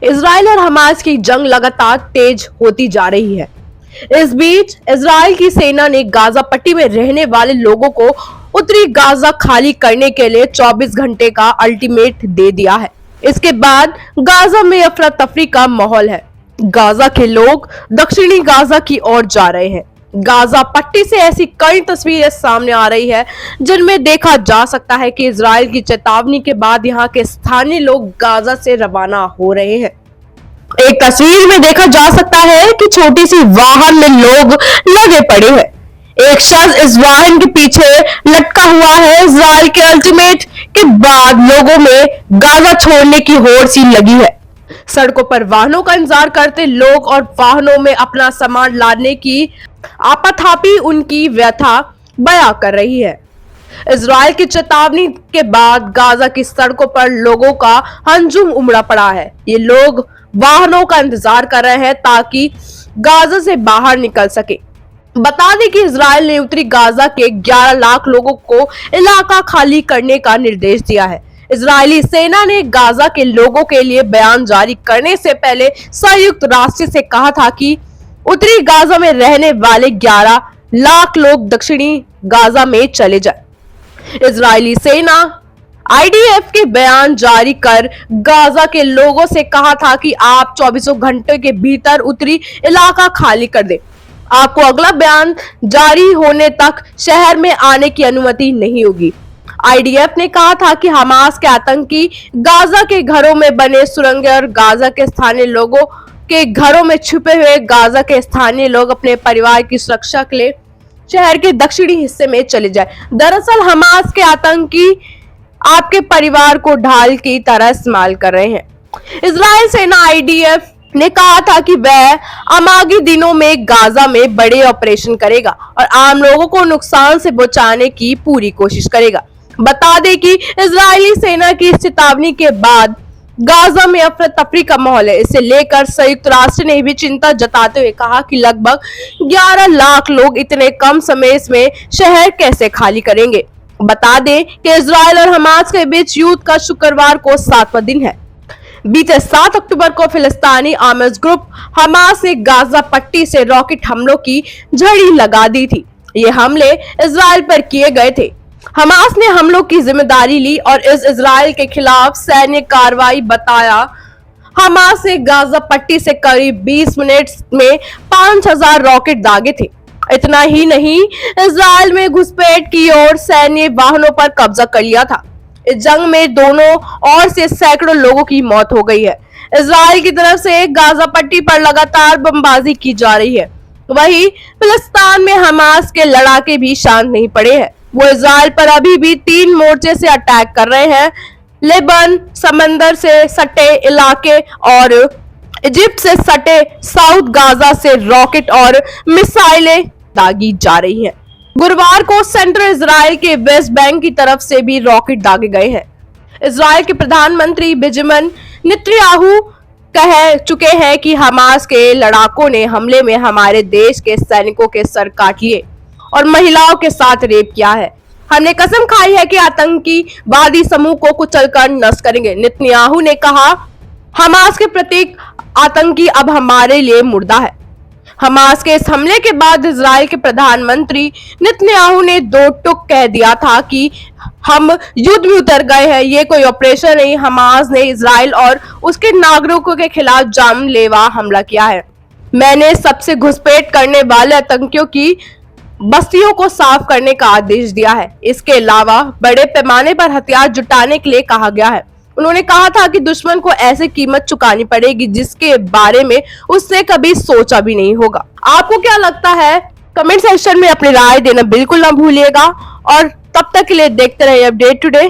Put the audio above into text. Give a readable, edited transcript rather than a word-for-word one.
Israel और Hamas की जंग लगातार तेज होती जा रही है। इस बीच इजराइल की सेना ने गाजा पट्टी में रहने वाले लोगों को उत्तरी गाजा खाली करने के लिए 24 घंटे का अल्टीमेट दे दिया है। इसके बाद गाजा में अफरा तफरी का माहौल है। गाजा के लोग दक्षिणी गाजा की ओर जा रहे हैं। गाजा पट्टी से ऐसी कई तस्वीरें सामने आ रही है जिनमें देखा जा सकता है कि इजराइल की चेतावनी के बाद यहां के स्थानीय लोग गाजा से रवाना हो रहे हैं। एक तस्वीर में देखा जा सकता है कि छोटी सी वाहन में लोग लगे पड़े हैं। एक शख्स इस वाहन के पीछे लटका हुआ है। इजराइल के अल्टीमेट के बाद लोगों में गाजा छोड़ने की होड़ सी लगी है। सड़कों पर वाहनों का इंतजार करते लोग और वाहनों में अपना सामान लादने की आपाधापी उनकी व्यथा बयां कर रही है। इजराइल की चेतावनी के बाद गाजा की सड़कों पर लोगों का हंजुम उमड़ा पड़ा है। ये लोग वाहनों का इंतजार कर रहे हैं ताकि गाजा से बाहर निकल सके। बता दें कि इजराइल ने उत्तरी गाजा के 11 लाख लोगों को इलाका खाली करने का निर्देश दिया है। इजरायली सेना ने गाजा के लोगों के लिए बयान जारी करने से पहले संयुक्त राष्ट्र से कहा था कि उत्तरी गाजा में रहने वाले 11 लाख लोग दक्षिणी गाजा में चले जाए। इजरायली सेना आईडीएफ के बयान जारी कर गाजा के लोगों से कहा था कि आप 24 घंटे के भीतर उत्तरी इलाका खाली कर दें। आपको अगला बयान जारी होने तक शहर में आने की अनुमति नहीं होगी। आईडीएफ ने कहा था कि हमास के आतंकी गाजा के घरों में बने सुरंगें और गाजा के स्थानीय लोगों के घरों में छुपे हुए गाजा के स्थानीय लोग अपने परिवार की सुरक्षा के लिए शहर के दक्षिणी हिस्से में चले जाए। दरअसल हमास के आतंकी आपके परिवार को ढाल की तरह इस्तेमाल कर रहे हैं। इजराइल सेना आईडीएफ ने कहा था कि वह आगामी दिनों में गाजा में बड़े ऑपरेशन करेगा और आम लोगों को नुकसान से बचाने की पूरी कोशिश करेगा। बता दें कि इजरायली सेना की चेतावनी के बाद गाजा में अफरा तफरी का माहौल है। इसे लेकर संयुक्त राष्ट्र ने भी चिंता जताते हुए कहा कि लगभग 11 लाख लोग इतने कम समय में शहर कैसे खाली करेंगे। बता दें कि इजराइल और हमास के बीच युद्ध का शुक्रवार को 7वां दिन है। बीते 7 अक्टूबर को फिलिस्तीनी आर्म्स ग्रुप हमास ने गाजा पट्टी से रॉकेट हमलों की झड़ी लगा दी थी। ये हमले इजराइल पर किए गए थे। हमास ने हमलों की जिम्मेदारी ली और इस इजराइल के खिलाफ सैन्य कार्रवाई बताया। हमास ने गाजा पट्टी से करीब 20 मिनट में 5000 रॉकेट दागे थे। इतना ही नहीं, इजराइल में घुसपैठ की और सैन्य वाहनों पर कब्जा कर लिया था। इस जंग में दोनों ओर से सैकड़ों लोगों की मौत हो गई है। इजराइल की तरफ से गाजा पट्टी पर लगातार बमबाजी की जा रही है। वहीं फिलिस्तीन में हमास के लड़ाके भी शांत नहीं पड़े हैं। वो इजराइल पर अभी भी 3 मोर्चे से अटैक कर रहे हैं। लेबनान, समंदर से सटे इलाके और इजिप्ट से सटे साउथ गाजा से रॉकेट और मिसाइलें दागी जा रही हैं। गुरुवार को सेंट्रल इजराइल के वेस्ट बैंक की तरफ से भी रॉकेट दागे गए हैं। इजराइल के प्रधानमंत्री बेंजामिन नेतन्याहू कह चुके हैं कि हमास के लड़ाकों ने हमले में हमारे देश के सैनिकों के सर काट लिए और महिलाओं के साथ रेप किया है। हमने कसम खाई है कि आतंकवादी समूह को कुचलकर नष्ट करेंगे। नेतन्याहू ने कहा, हमास के प्रत्येक आतंकी अब हमारे लिए मुर्दा है। हमास के इस हमले के बाद इजराइल के प्रधानमंत्री नेतन्याहू ने 2 टूक कह दिया था कि हम युद्ध में उतर गए हैं। ये कोई ऑपरेशन नहीं। हमास ने इजराइल और उसके नागरिकों के खिलाफ जानलेवा हमला किया है। मैंने सबसे घुसपैठ करने वाले आतंकियों की बस्तियों को साफ करने का आदेश दिया है। इसके अलावा बड़े पैमाने पर हथियार जुटाने के लिए कहा गया है। उन्होंने कहा था कि दुश्मन को ऐसी कीमत चुकानी पड़ेगी जिसके बारे में उसने कभी सोचा भी नहीं होगा। आपको क्या लगता है? कमेंट सेक्शन में अपनी राय देना बिल्कुल ना भूलिएगा और तब तक के लिए देखते रहिए अपडेट टुडे।